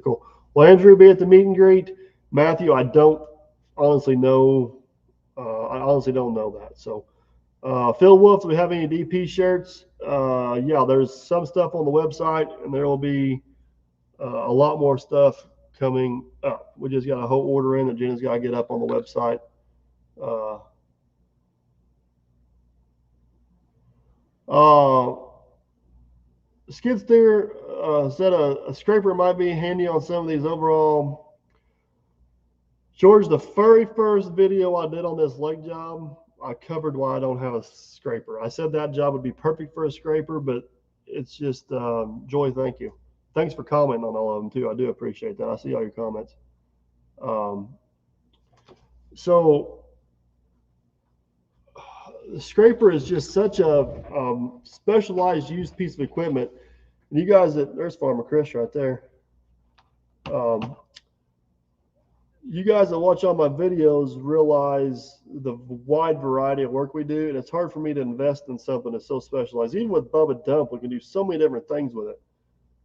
cool. Will Andrew be at the meet and greet? Matthew, I don't honestly know. I honestly don't know that. So Phil Wolf, do we have any DP shirts? Yeah, there's some stuff on the website, and there will be a lot more stuff coming up. We just got a whole order in that Jenna's got to get up on the website. Skid steer said a scraper might be handy on some of these overall. George, the very first video I did on this lake job, I covered why I don't have a scraper. I said that job would be perfect for a scraper, but it's just, Joy, thank you. Thanks for commenting on all of them, too. I do appreciate that. I see all your comments. So the scraper is just such a specialized used piece of equipment. And you guys, there's Farmer Chris right there. You guys that watch all my videos realize the wide variety of work we do, and it's hard for me to invest in something that's so specialized. Even with Bubba Dump, we can do so many different things with it.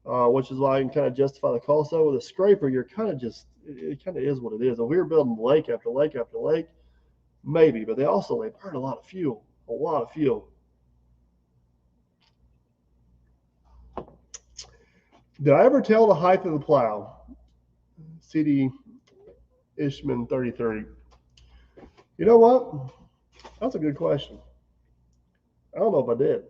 Which is why I can kind of justify the cost. So with a scraper, you're kind of it kind of is what it is. If we were building lake after lake after lake, maybe, but they burn a lot of fuel, Did I ever tell the height of the plow? CD Ishman 33. You know what? That's a good question. I don't know if I did.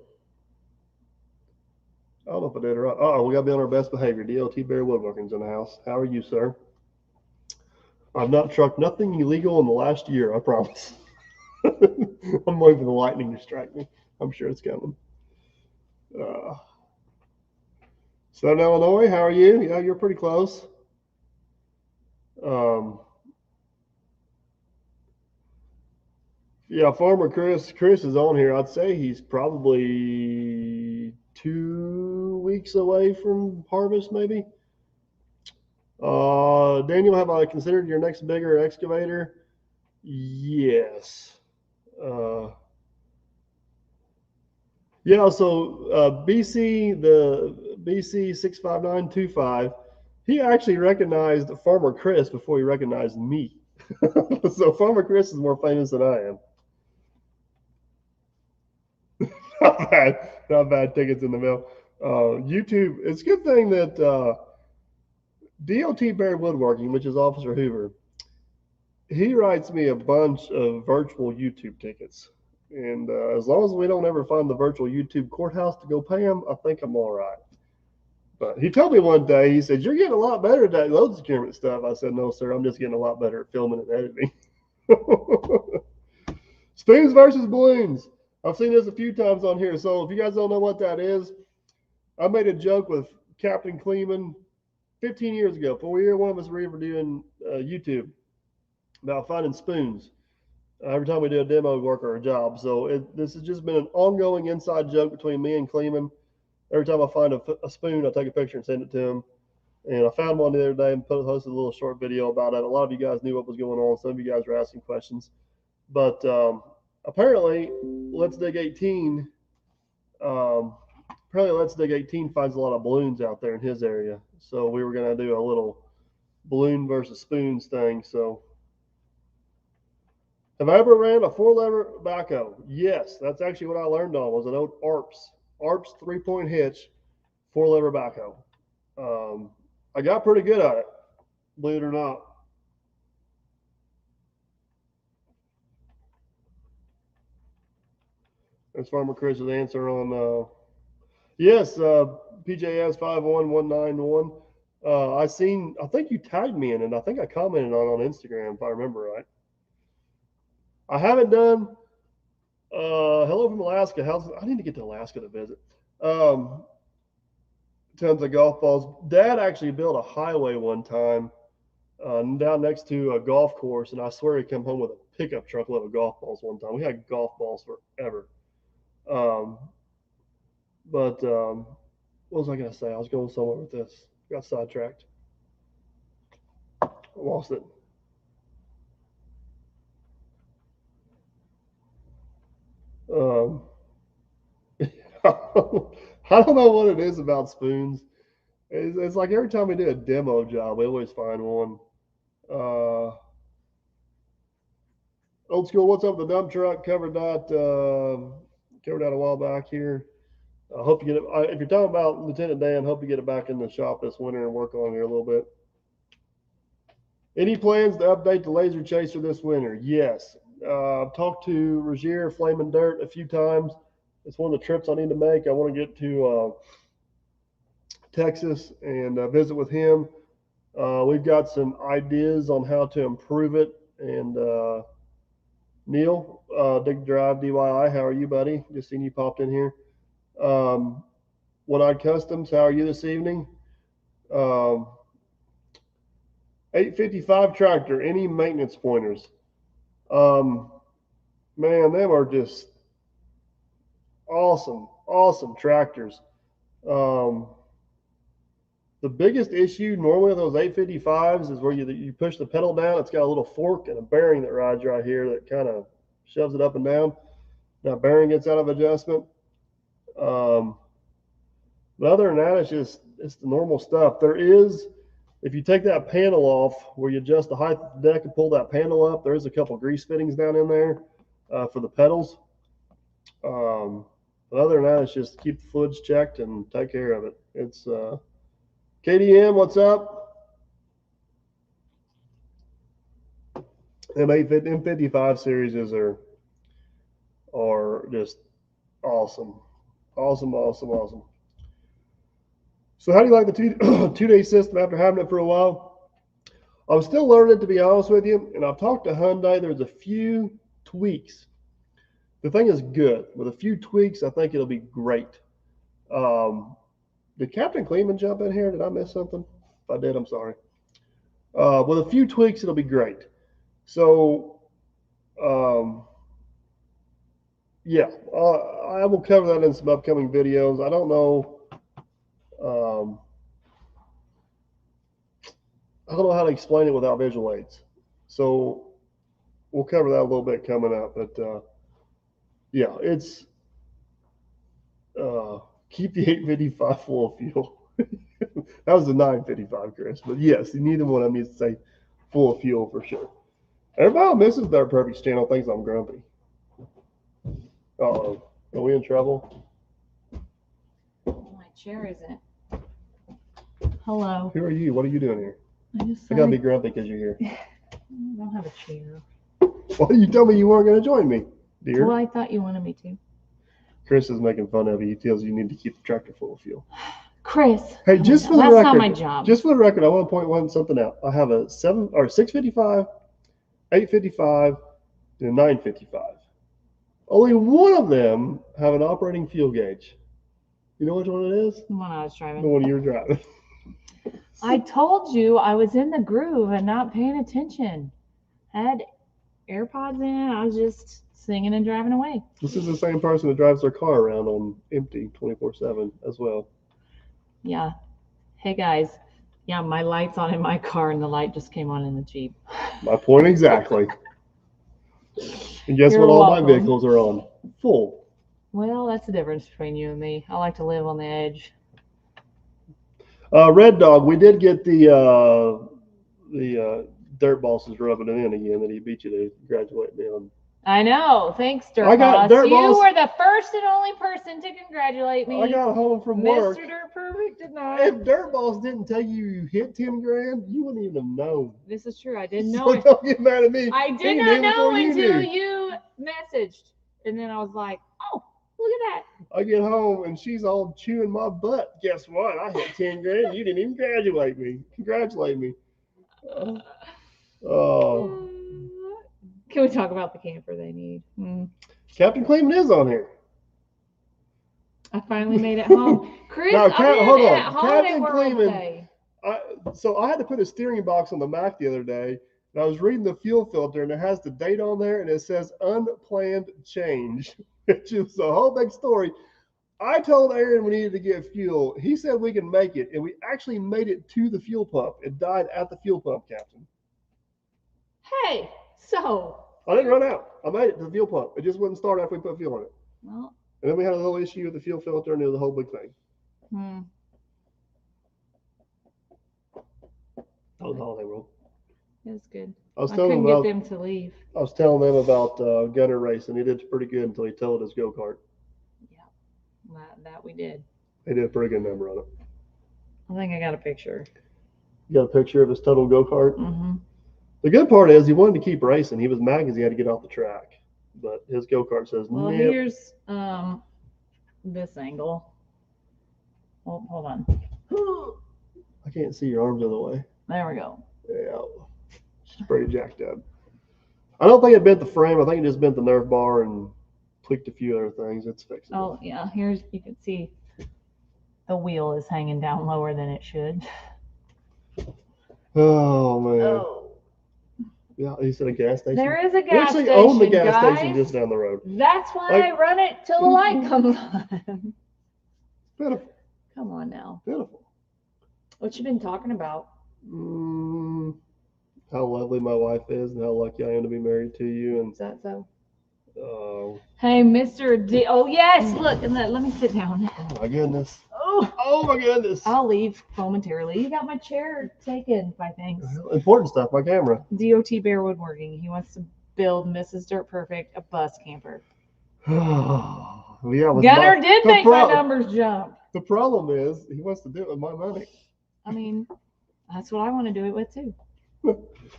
I don't know if I did or not. Oh, we got to be on our best behavior. DLT Bear Woodworking's in the house. How are you, sir? I've not trucked nothing illegal in the last year, I promise. I'm waiting for the lightning to strike me. I'm sure it's coming. Southern Illinois, how are you? Yeah, you're pretty close. Um, yeah, Farmer Chris. Chris is on here. I'd say he's probably 2 weeks away from harvest, maybe. Daniel, have I considered your next bigger excavator? Yes. Uh, yeah, so the BC 65925, he actually recognized Farmer Chris before he recognized me. So Farmer Chris is more famous than I am. Not bad, not bad. Tickets in the mail. YouTube. It's a good thing that DOT Bear Woodworking, which is Officer Hoover, he writes me a bunch of virtual YouTube tickets. And as long as we don't ever find the virtual YouTube courthouse to go pay him, I think I'm all right. But he told me one day, he said, "You're getting a lot better at that load securement stuff." I said, "No, sir, I'm just getting a lot better at filming and editing." Spoons versus balloons. I've seen this a few times on here. So if you guys don't know what that is, I made a joke with Captain Kleeman 15 years ago, before one of us were ever doing YouTube, about finding spoons every time we do a demo work or a job. So this has just been an ongoing inside joke between me and Kleeman. Every time I find a spoon, I take a picture and send it to him. And I found one the other day and posted a little short video about it. A lot of you guys knew what was going on. Some of you guys were asking questions. But apparently, Let's Dig 18, finds a lot of balloons out there in his area. So we were going to do a little balloon versus spoons thing. So have I ever ran a 4-lever backhoe? Yes, that's actually what I learned on, was an old ARPS 3-point hitch 4-lever backhoe. I got pretty good at it, believe it or not. That's Farmer Chris's answer on yes, PJS 51191. I think you tagged me in it. I think I commented on Instagram, if I remember right. I haven't done hello from Alaska. I need to get to Alaska to visit. Tons of golf balls. Dad actually built a highway one time down next to a golf course, and I swear he came home with a pickup truck load of golf balls one time. We had golf balls forever. But what was I going to say? I was going somewhere with this. Got sidetracked. I lost it. I don't know what it is about spoons. It's like every time we do a demo job, we always find one. Old school, what's up with the dump truck? Covered that a while back here. I hope you get it. If you're talking about Lieutenant Dan, hope you get it back in the shop this winter and work on it a little bit. Any plans to update the laser chaser this winter? Yes. I've talked to Rogier Flaming Dirt a few times. It's one of the trips I need to make. I want to get to Texas and visit with him. We've got some ideas on how to improve it. And Neil, Dig Drive DYI, how are you, buddy? Just seen you popped in here. One-Eyed Customs, how are you this evening? 855 tractor, any maintenance pointers? Man, them are just awesome tractors. The biggest issue normally with those 855s is where you push the pedal down. It's got a little fork and a bearing that rides right here that kind of shoves it up and down. That bearing gets out of adjustment. But other than that, it's the normal stuff. There is, if you take that panel off where you adjust the height of the deck and pull that panel up, there is a couple grease fittings down in there for the pedals. But other than that, it's just keep the fluids checked and take care of it. It's KDM, what's up? Them M55 series are just awesome. Awesome. So how do you like the two-day system after having it for a while? I'm still learning, to be honest with you, and I've talked to Hyundai. There's a few tweaks. The thing is good. With a few tweaks, I think it'll be great. Did Captain Kleeman jump in here? Did I miss something? If I did, I'm sorry. With a few tweaks, it'll be great. So, yeah, I will cover that in some upcoming videos. I don't know. I don't know how to explain it without visual aids. So we'll cover that a little bit coming up. But yeah, it's keep the 855 full of fuel. That was the 955, Chris. But yes, neither one of them needs to say full of fuel for sure. Everybody misses their Perfect channel thinks I'm grumpy. Uh-oh. Are we in trouble? My chair isn't. Hello. Who are you? What are you doing here? I gotta be grumpy because you're here. I don't have a chair. Well, you told me you weren't going to join me, dear. Well, I thought you wanted me to. Chris is making fun of you. He tells you need to keep the tractor full of fuel. Chris. Hey, just for the that's record, not my job. Just for the record, I want to point something out. I have a 655, 855, and a 955. Only one of them have an operating fuel gauge. You know which one it is? The one I was driving. The one you were driving. I told you I was in the groove and not paying attention. I had AirPods in. I was just singing and driving away. This is the same person that drives their car around on empty 24/7 as well. Yeah. Hey, guys. Yeah, my light's on in my car and the light just came on in the Jeep. My point exactly. And guess You're what? All welcome. my vehicles are on full. Well, that's the difference between you and me. I like to live on the edge. Red Dog, we did get the Dirt Bosses rubbing it in again that he beat you to congratulate me on. I know. Thanks, Dirt I got Boss. Dirt You Boss. were the first and only person to congratulate me. I got home from work. Mr. Dirt Perfect did not. If Dirt Boss didn't tell you hit 10 grand, you wouldn't even have known. This is true. I didn't know So it. don't get mad at me. I He did knew not know before you until knew. you messaged. And then I was like, oh, look at that. I get home and she's all chewing my butt. Guess what? I hit 10 grand. You didn't even congratulate me. Oh. Can we talk about the camper they need? Captain Kleeman is on here. I finally made it home. Chris, Now, hold on. at Holiday Captain World Kleeman, today. So I had to put a steering box on the Mac the other day, and I was reading the fuel filter, and it has the date on there, and it says unplanned change, which is a whole big story. I told Aaron we needed to get fuel. He said we can make it, and we actually made it to the fuel pump. It died at the fuel pump, Captain. Hey, so. I didn't run out. I made it to the fuel pump. It just wouldn't start after we put fuel on it. Well. And then we had a little issue with the fuel filter, and it was a whole big thing. That was Holiday World. It was good. I couldn't get them to leave. I was telling them about Gunner racing. He did pretty good until he totaled his go-kart. Yeah, that we did. They did a pretty good number on it. I think I got a picture. You got a picture of his total go-kart? Mm-hmm. The good part is he wanted to keep racing. He was mad because he had to get off the track. But his go-kart says, well, nope. Here's this angle. Oh, hold on. I can't see your arms in the way. There we go. Yeah. It's pretty jacked up. I don't think it bent the frame. I think it just bent the nerf bar and tweaked a few other things. It's fixed. Oh, yeah. Here's, you can see the wheel is hanging down lower than it should. Oh, man. Oh. Yeah, he's at a gas station. There is a We gas actually station, own the gas guys. station just down the road. That's why I run it till the light comes on. Beautiful. Come on now. Beautiful. What you been talking about? How lovely my wife is and how lucky I am to be married to you. And Is that so? oh Hey, Mr. D. Oh, yes. Look, and let me sit down. my goodness. Oh, my goodness. I'll leave momentarily. You got my chair taken by things. Important stuff, my camera. DOT Bear Woodworking. He wants to build Mrs. Dirt Perfect a bus camper. Yeah, Gunner did make my numbers jump. The problem is he wants to do it with my money. I mean, that's what I want to do it with too.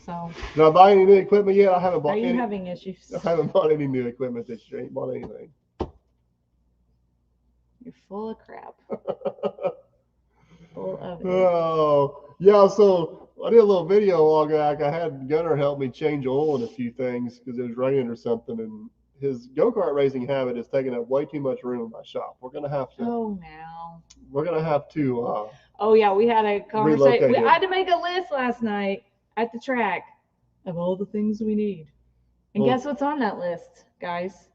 So. Did I buy any new equipment yet? I haven't bought Are you any. having issues? I haven't bought any new equipment this year. Ain't bought anything. You're full of crap. Full of it. Oh, yeah. So I did a little video a while back. I had Gunner help me change oil in a few things because it was raining or something. And his go-kart racing habit is taking up way too much room in my shop. We're gonna have to. Oh, now. We're gonna have to. Oh yeah, we had a conversation. Relocate I had to make a list last night at the track of all the things we need. And guess what's on that list, guys?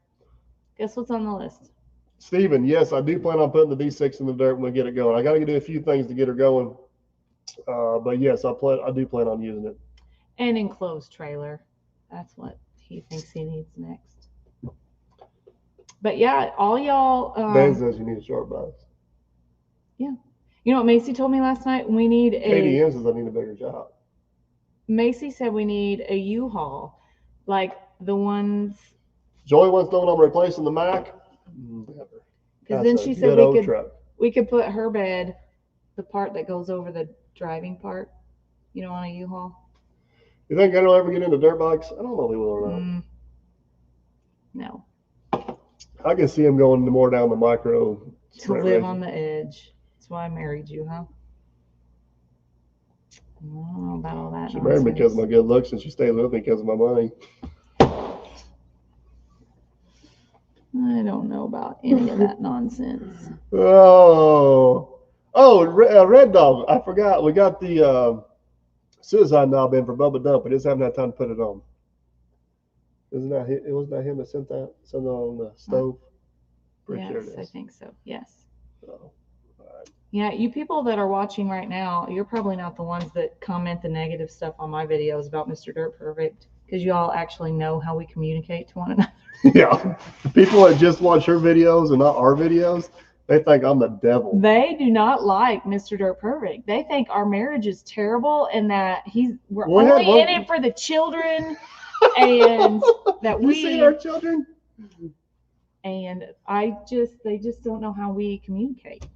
Guess what's on the list? Steven, yes, I do plan on putting the D6 in the dirt when we get it going. I got to do a few things to get her going. But yes, I do plan on using it. An enclosed trailer. That's what he thinks he needs next. But yeah, all y'all. Dan says you need a short bus. Yeah. You know what Macy told me last night? We need KDM says I need a bigger job. Macy said we need a U-Haul, like the ones. Joey wants to know when I'm replacing the Mac. Never. Because then she said we could put her bed, the part that goes over the driving part, on a U-Haul. You think Gunner will ever get into dirt bikes? I don't know if he will or not. No. I can see him going more down the micro. To live racing. On the edge. That's why I married you, huh? I don't know about all that. She married me because of my good looks, and she stayed with me because of my money. I don't know about any of that nonsense. Red Dog. I forgot. We got the suicide knob in for Bubba Dump. We just haven't had time to put it on. Isn't that it? Wasn't that him that sent that on the stove? Yes, sure I think so. Yes. Oh, all right. Yeah, you people that are watching right now, you're probably not the ones that comment the negative stuff on my videos about Mr. Dirt Perfect, because you all actually know how we communicate to one another. Yeah. People that just watch her videos and not our videos, they think I'm the devil. They do not like Mr. Dirt Perfect. They think our marriage is terrible and that we're only in it for the children and that you see our children? And they just don't know how we communicate.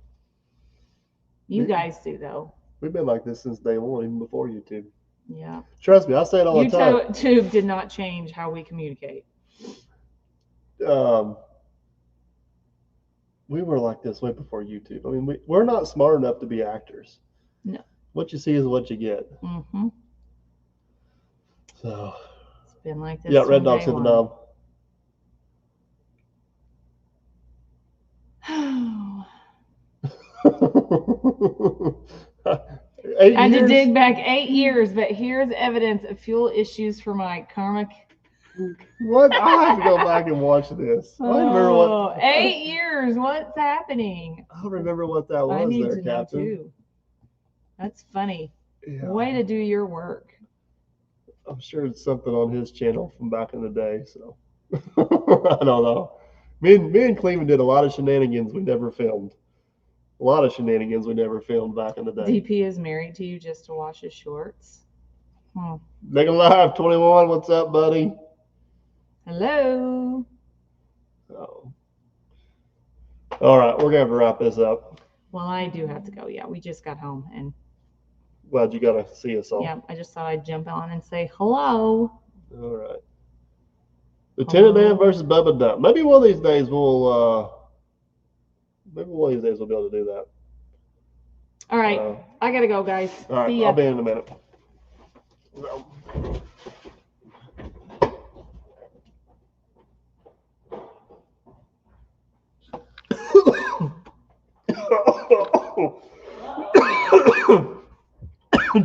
You guys do, though. We've been like this since day one, even before YouTube. Yeah. Trust me, I say it all the time. YouTube did not change how we communicate. We were like this way before YouTube. I mean, we're not smart enough to be actors. No. What you see is what you get. Mm-hmm. So. It's been like this. Yeah, Red Dog said the knob. I had to dig back 8 years, but here's evidence of fuel issues for my karmic. What? I have to go back and watch this. I remember 8 years. What's happening? I don't remember what that was. I need there, to Captain. know too. That's funny. Yeah. Way to do your work. I'm sure it's something on his channel from back in the day. So I don't know. Me and Cleveland did a lot of shenanigans we never filmed. A lot of shenanigans we never filmed back in the day. DP is married to you just to wash his shorts. Make 'em live, 21. What's up, buddy? Hello. Oh. All right, we're gonna have to wrap this up. Well, I do have to go. Yeah, we just got home and. Glad you got to see us all. Yeah, I just thought I'd jump on and say hello. All right. Lieutenant Dan versus Bubba Dump. Maybe one of these days we'll be able to do that. All right. I gotta go, guys. All right, see ya. I'll be in a minute.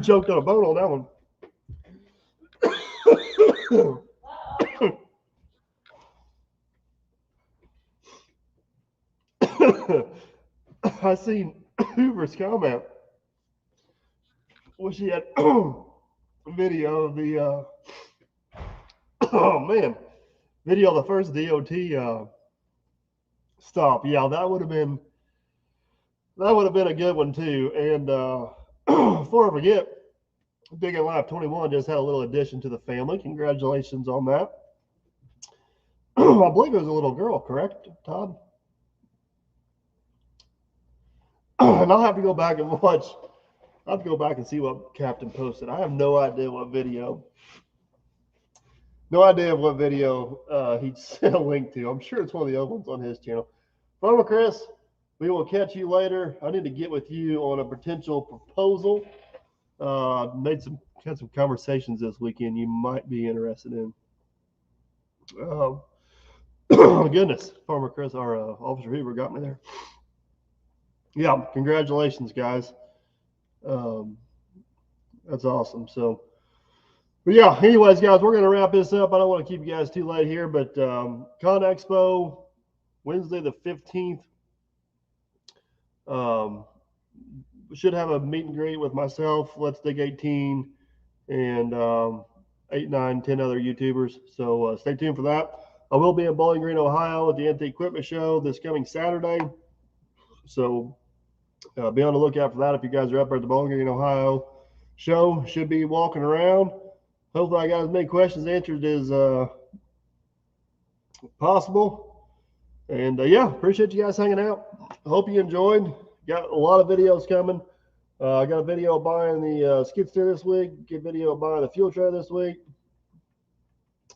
Choked on a bone on that one. I seen Hoover's comment. Well, she had video of the video of the first DOT stop. Yeah, that would have been a good one too. And before I forget, Digging Live 21 just had a little addition to the family. Congratulations on that. I believe it was a little girl, correct, Todd? And I'll have to go back and watch I'll have to go back and see what Captain posted. I have no idea what video. No idea what video he sent a link to. I'm sure it's one of the other ones on his channel. Farmer Chris, we will catch you later. I need to get with you on a potential proposal. Had some conversations this weekend you might be interested in. Goodness, Farmer Chris, our Officer Hoover got me there. Yeah, congratulations, guys. That's awesome. So, but yeah, anyways, guys, we're going to wrap this up. I don't want to keep you guys too late here, but Con Expo, Wednesday the 15th. We should have a meet and greet with myself, Let's Dig 18, and 8, 9, 10 other YouTubers. So stay tuned for that. I will be in Bowling Green, Ohio at the Antique Equipment Show this coming Saturday. So be on the lookout for that if you guys are up at the Bowling Green, Ohio show. Should be walking around. Hopefully I got as many questions answered as possible. And yeah, appreciate you guys hanging out. I hope you enjoyed. Got a lot of videos coming. I got a video of buying the skid steer this week. Get a video of buying the fuel trailer this week.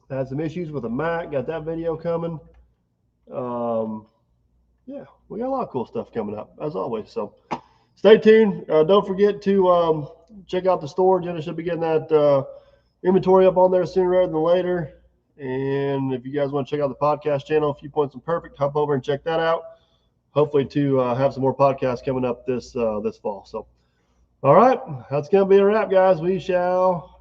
Had some issues with the Mac. Got that video coming. Yeah, we got a lot of cool stuff coming up, as always. So stay tuned. Don't forget to check out the store. Jenna should be getting that inventory up on there sooner rather than later. And if you guys want to check out the podcast channel, A Few Points and Perfect, hop over and check that out. Hopefully to have some more podcasts coming up this fall. So, all right, that's going to be a wrap, guys. We shall